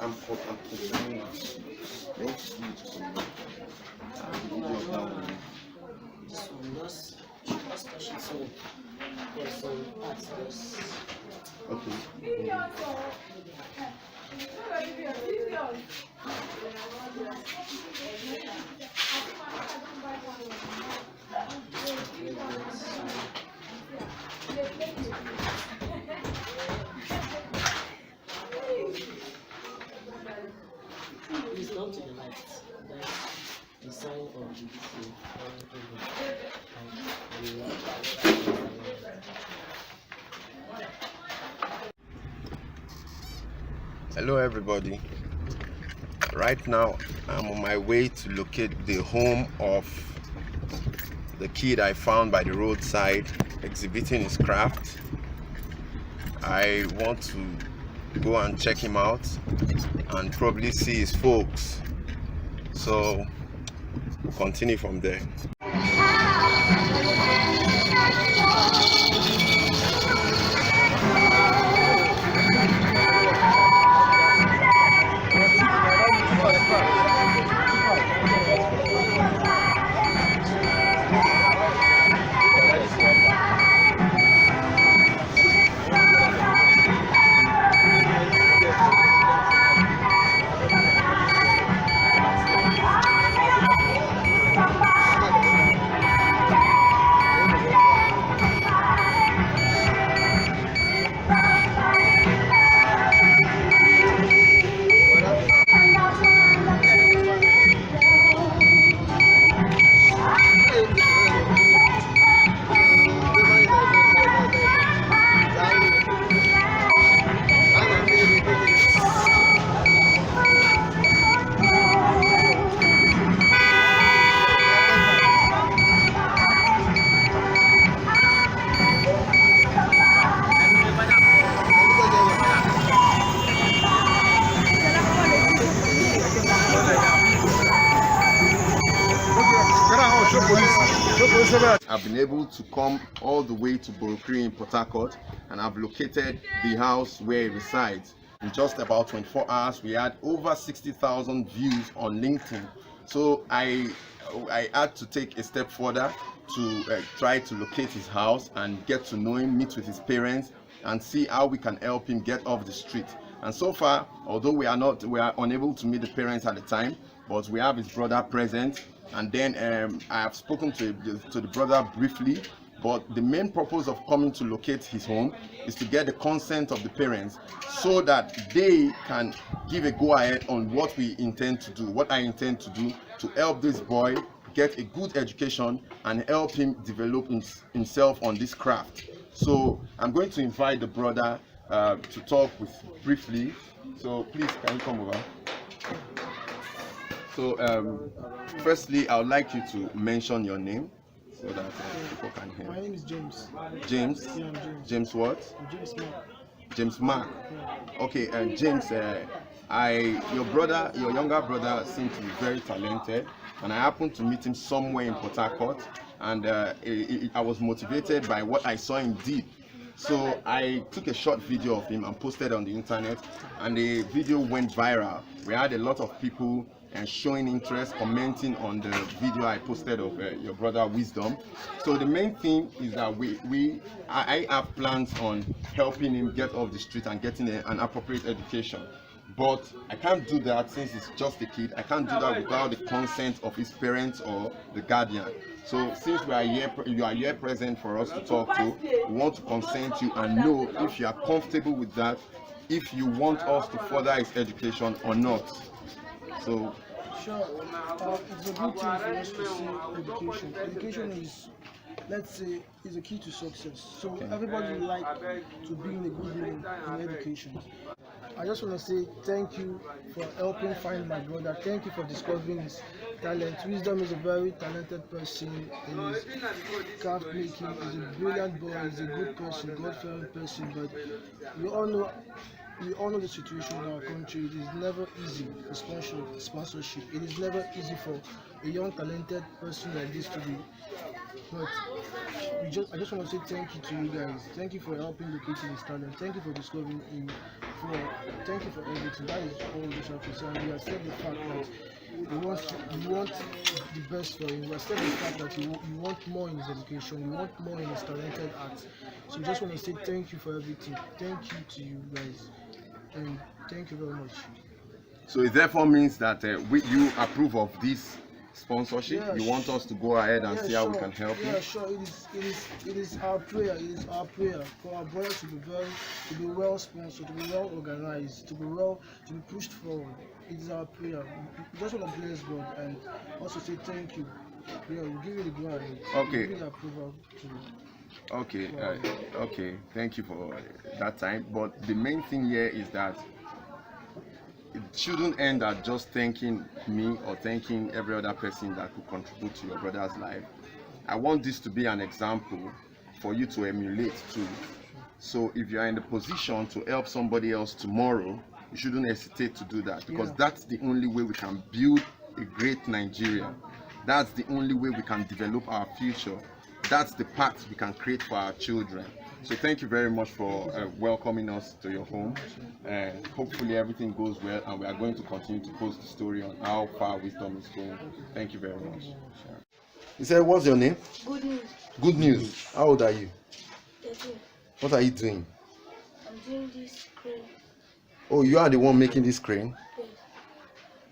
I'm concerning let's see video down. This one, just touch it. So there's some parts just. Okay. Please come to the left. That's the sign of the Hello everybody. Right now I'm on my way to locate the home of the kid I found by the roadside exhibiting his craft. I want to go and check him out and probably see his folks. So we'll continue from there. I've been able to come all the way to Borokri in Port Harcourt, and I've located the house where he resides. In just about 24 hours, we had over 60,000 views on LinkedIn. So I had to take a step further to try to locate his house and get to know him, meet with his parents, and see how we can help him get off the street. And so far, although we are unable to meet the parents at the time, but we have his brother present. And then I have spoken to the brother briefly, but the main purpose of coming to locate his home is to get the consent of the parents so that they can give a go-ahead on what we intend to do, what I intend to do to help this boy get a good education and help him develop himself on this craft. So I'm going to invite the brother to talk with briefly. So please, can you come over? So firstly, I would like you to mention your name so that people can hear. My name is James. James? Yeah, I'm James. James what? I'm James Mark. James Mark. Yeah. Okay, James, your younger brother seems to be very talented, and I happened to meet him somewhere in Port Harcourt, and I was motivated by what I saw him did. So I took a short video of him and posted on the internet, and the video went viral. We had a lot of people showing interest, commenting on the video I posted of your brother Wisdom. So the main thing is that I have plans on helping him get off the street and getting an appropriate education. But I can't do that since he's just a kid. I can't do that without the consent of his parents or the guardian. So since you are here present for us to talk to, we want to consent you and know if you are comfortable with that, if you want us to further his education or not. So Sure, it's a good thing for us to see education. Education is, let's say, is a key to success. So okay. Everybody would like to be in a good mood in education. I just want to say thank you for helping find my brother. Thank you for discovering his talent. Wisdom is a very talented person. He is craft making. He's a brilliant boy. He's a good person, God-fearing person. But we all know the situation in our country. It is never easy for sponsorship. It is never easy for a young talented person like this to be. But I just want to say thank you to you guys. Thank you for helping locating his talent. Thank you for discovering him for everything. That is all we just have to say. And we accept the fact that you want the best for him. We accept the fact that you want more in his education, you want more in his talented art. So we just want to say thank you for everything. Thank you to you guys, and thank you very much. So it therefore means that you approve of this sponsorship. Yeah, You want us to go ahead and see how we can help Yeah, you. sure. It is our prayer. It is our prayer for our brother to be well sponsored, to be well organized, to be pushed forward. It is our prayer. We just want to bless God and also say thank you. Yeah, we'll give you the glory. Okay. We'll give you the approval to. Okay, okay. Thank you for that time. But the main thing here is that it shouldn't end at just thanking me or thanking every other person that could contribute to your brother's life. I want this to be an example for you to emulate too. So if you are in the position to help somebody else tomorrow, you shouldn't hesitate to do that, because that's the only way we can build a great Nigeria. That's the only way we can develop our future. That's the path we can create for our children. So thank you very much for welcoming us to your home. Hopefully everything goes well, and we are going to continue to post the story on how far wisdom is going. Thank you very much. You said, what's your name? Good news. Good news. How old are you? 13. What are you doing? I'm doing this crane. Oh, you are the one making this crane? Yes.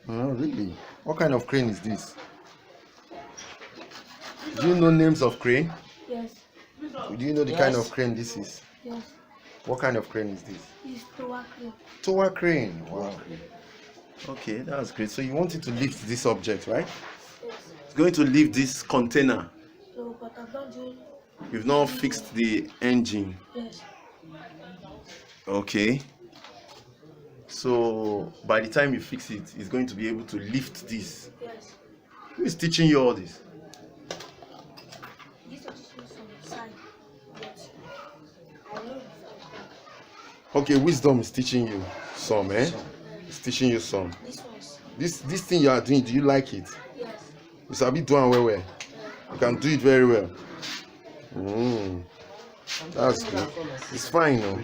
Oh, really? What kind of crane is this? Do you know names of crane? Yes. Do you know the kind of crane this is? Yes. What kind of crane is this? It's tower crane. Tower crane. Wow. Okay, that's great. So you want it to lift this object, right? Yes. It's going to lift this container. So, but I'm not doing. You've not fixed the engine. Yes. Okay. So by the time you fix it, it's going to be able to lift this. Yes. Who is teaching you all this? This is just from the side. But I know. Okay, wisdom is teaching you some, eh? It's teaching you some. This one's. This thing you are doing, do you like it? Yes. You sabi do am well well. You can do it very well. That's good. It's fine, no?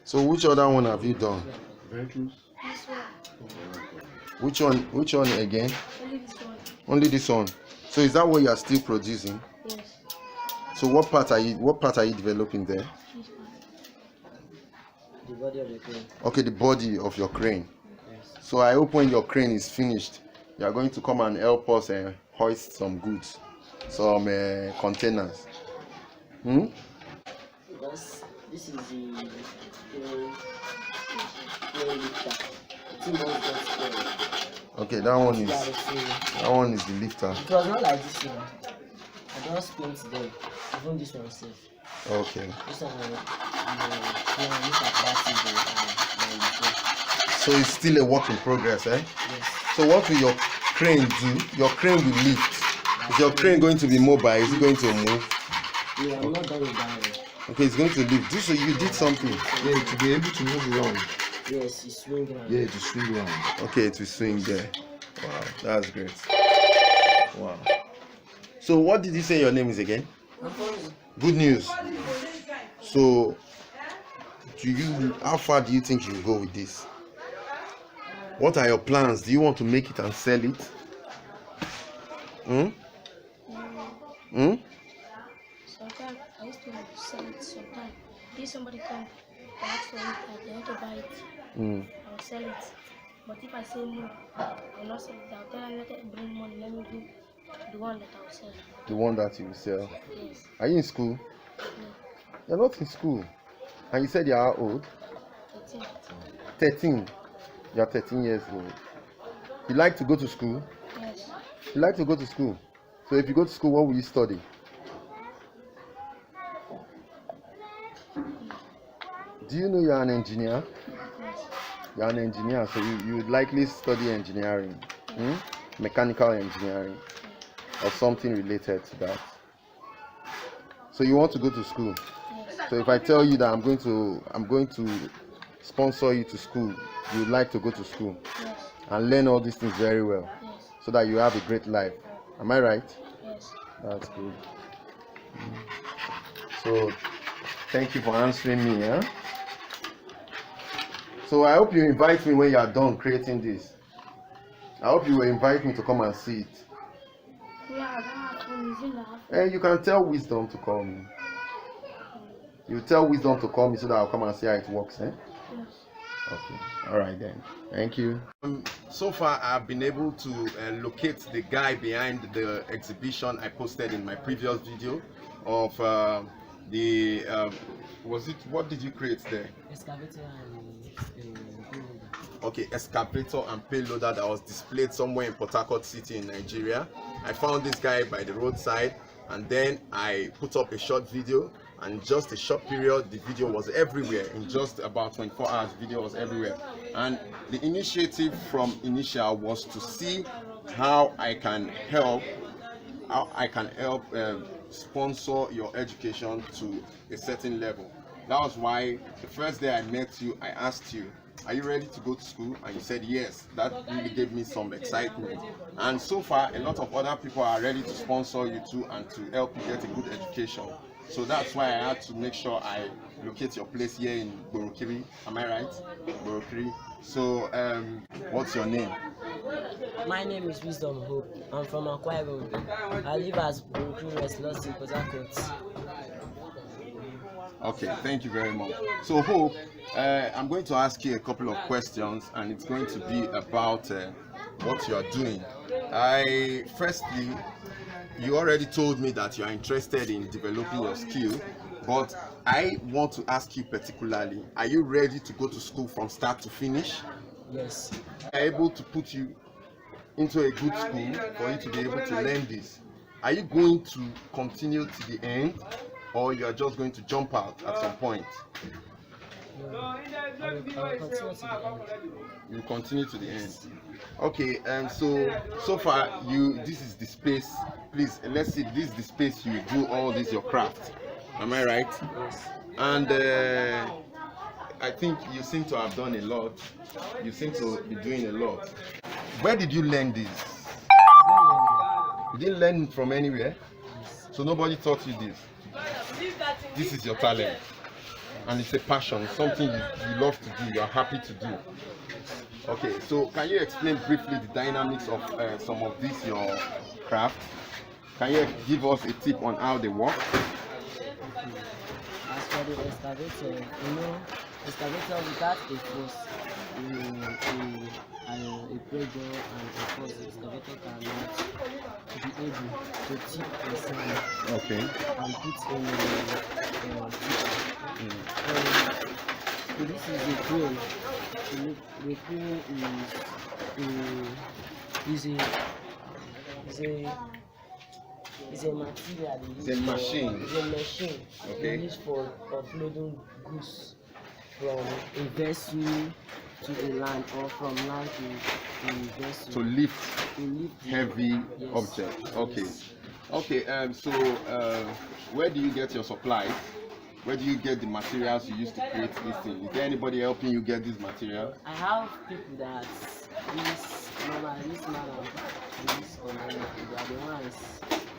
So which other one have you done? This one. Which one again? Only this one. Only this one. So is that what you are still producing? Yes. So what part are you developing there? This one. The body of the crane. Okay, the body of your crane. Yes. So I hope when your crane is finished, you are going to come and help us hoist some goods, some containers. Because this is the crane lifter. The thing was just spoiled. Okay, that one Yeah, is it's the lifter. it was not like this one. I just paint them. Even this one safe. Okay. This one look at that. So it's still a work in progress, eh? Yes. So what will your crane do? Your crane will lift. Is your crane going to be mobile? Is it going to move? No, I'm not done with that one. Okay, it's going to lift. So you did something. Yeah, to be able to move around. Yes, it's swinging around. Yeah, to swing around. Okay, it will swing there. Wow, that's great. Wow. So what did you say your name is again? Good news. So how far do you think you will go with this? What are your plans? Do you want to make it and sell it? Sometimes I used to sell it sometimes. If somebody come to ask for it and they want to buy it, I will sell it. But if I say no, I will not sell it. I'll tell them, let it bring money, let me do the one that I will sell. The one that you will sell. Yes. Are you in school? No. You're not in school. And you said you are old? 13. 13. You are 13 years old. You like to go to school? Yes. You like to go to school? So if you go to school, what will you study? Do you know you are an engineer? Yes. You are an engineer, so you would likely study engineering, mechanical engineering, or something related to that. So you want to go to school. Yes. So if I tell you that I'm going to sponsor you to school, you would like to go to school Yes. and learn all these things very well, Yes. so that you have a great life. Am I right? Yes. That's good. So thank you for answering me. So I hope you invite me when you are done creating this. I hope you will invite me to come and see it. Yeah, I don't have phone. Is it not? And you can tell Wisdom to call me. You tell Wisdom to call me so that I'll come and see how it works, eh? Yes. Okay. All right then. Thank you. So far, I've been able to locate the guy behind the exhibition I posted in my previous video of the what did you create there? Excavator and Okay, excavator and payloader that was displayed somewhere in Port Harcourt City in Nigeria. I found this guy by the roadside, and then I put up a short video, and just a short period the video was everywhere. In just about 24 hours video was everywhere. And the initiative from Initial was to see how I can help sponsor your education to a certain level. That was why the first day I met you, I asked you, are you ready to go to school? And you said yes. That really gave me some excitement. And so far, a lot of other people are ready to sponsor you too and to help you get a good education. So that's why I had to make sure I locate your place here in Borokiri. Am I right? Borokiri. So, what's your name? My name is Wisdom Hope. I'm from Akwa Ibom. I live as Borokiri West, Lost in Port Harcourt. Okay, thank you very much. So Hope, I'm going to ask you a couple of questions, and it's going to be about what you are doing. Firstly, you already told me that you are interested in developing your skill, but I want to ask you particularly, are you ready to go to school from start to finish? Yes. Are able to put you into a good school for you to be able to learn this? Are you going to continue to the end, or you are just going to jump out at some point? No, I will continue to the end. You continue to the end. Okay, so far this is the space. Please, let's see, this is the space you do all this your craft. Am I right? Yes. And I think you seem to have done a lot. You seem to be doing a lot. Where did you learn this? You didn't learn from anywhere? So nobody taught you this? This is your talent, and it's a passion, something you love to do, you are happy to do. Okay, so can you explain briefly the dynamics of some of these your craft? Can you give us a tip on how they work? As for the excavator, excavator without a force, a pressure and a force, the excavator cannot be able to tip the sand. Okay. And put in so this is a crane. The crane is a material. It's a machine. It's a machine. Okay. Used for offloading goods from a vessel to a land, or from land to a vessel. To lift heavy objects. Okay. Yes. Okay. So where do you get your supplies? Where do you get the materials you use to create this thing? Is there anybody helping you get these materials? I have people that this man and this community, they are the ones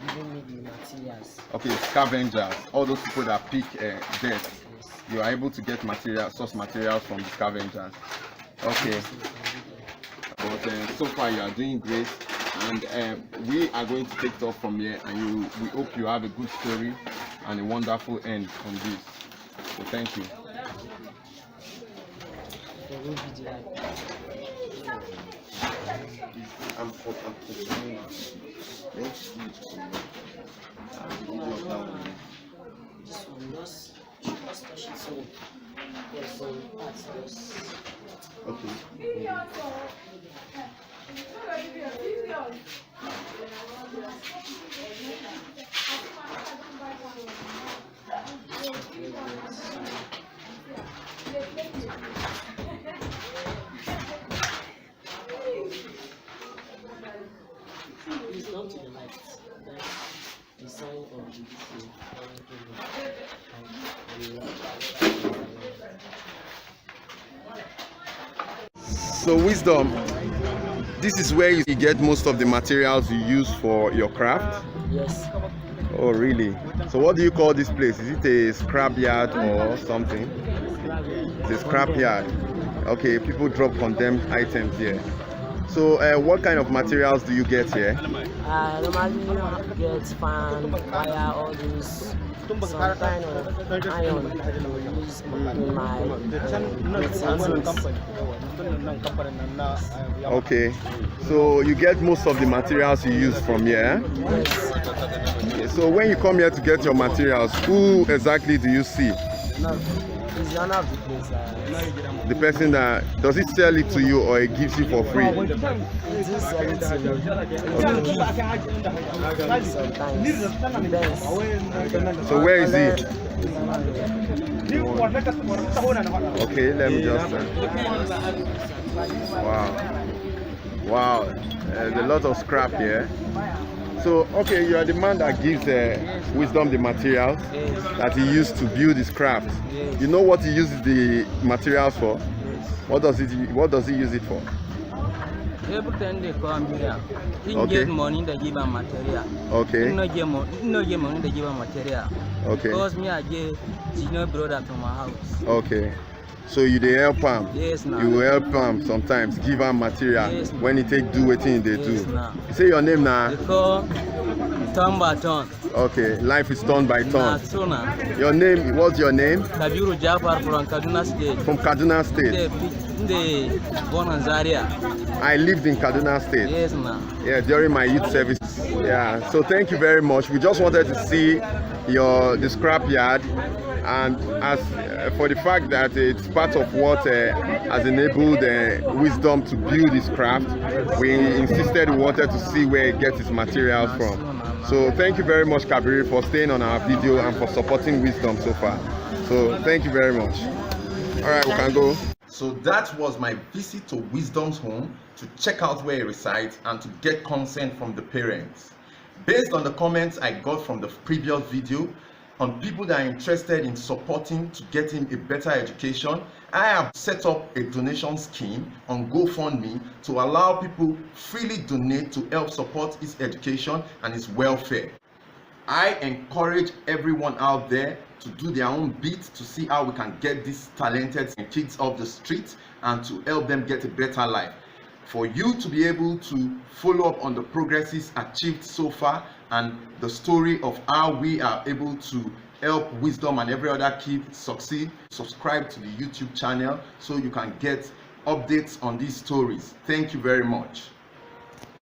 giving me the materials. Okay, scavengers, all those people that pick dirt. Yes. You are able to get source materials from the scavengers. Okay, but so far you are doing great, and we are going to take it off from here, and we hope you have a good story and a wonderful end on this. So thank you. This one, just touch it, so there's some parts just. Okay. Please come to the light. That's the sign of So Wisdom, this is where you get most of the materials you use for your craft? Yes. Oh really? So what do you call this place? Is it a scrap yard or something? It's a scrap yard. Okay, people drop condemned items here. So what kind of materials do you get here? I normally get fan, wire, all those, some kind of iron to use in my Okay, so you get most of the materials you use from here. Yes. Okay, so when you come here to get your materials, who exactly do you see? It's the owner of the place. The person that does it sell it to you or it gives you for free? It is selling to me. Sometimes. Depends. So where is he? Okay, let me just. Wow, there's a lot of scrap here. So okay, you are the man that gives Wisdom the materials that he used to build his craft. You know what he uses the materials for? What does he use it for? Every time they come here, he Okay. get money to give him material. Okay. He no get money to give him material. Okay. Because me I get senior brother from my house. Okay. So you dey help him. Yes, now. You will help him sometimes, give him material Yes, when he take do wetin they do. Yes, now. You say your name now? They call turn by turn. Okay, life is turn by Nah, turn. so now. Your name, what's your name? Kabiru Jafar from Kaduna State. From Kaduna State. They born in Zaria. I lived in Kaduna State. Yes, now. Yeah, during my youth service. Yeah, so thank you very much. We just wanted to see the scrap yard, and as for the fact that it's part of what has enabled Wisdom to build his craft, we insisted we wanted to see where he gets his materials from. So thank you very much, Kabiri, for staying on our video and for supporting Wisdom so far. So thank you very much. All right, we can go. So that was my visit to Wisdom's home to check out where he resides and to get consent from the parents. Based on the comments I got from the previous video on people that are interested in supporting to get him a better education, I have set up a donation scheme on GoFundMe to allow people freely donate to help support his education and his welfare. I encourage everyone out there to do their own bit to see how we can get these talented kids off the street and to help them get a better life. For you to be able to follow up on the progresses achieved so far and the story of how we are able to help Wisdom and every other kid succeed, subscribe to the YouTube channel so you can get updates on these stories. Thank you very much.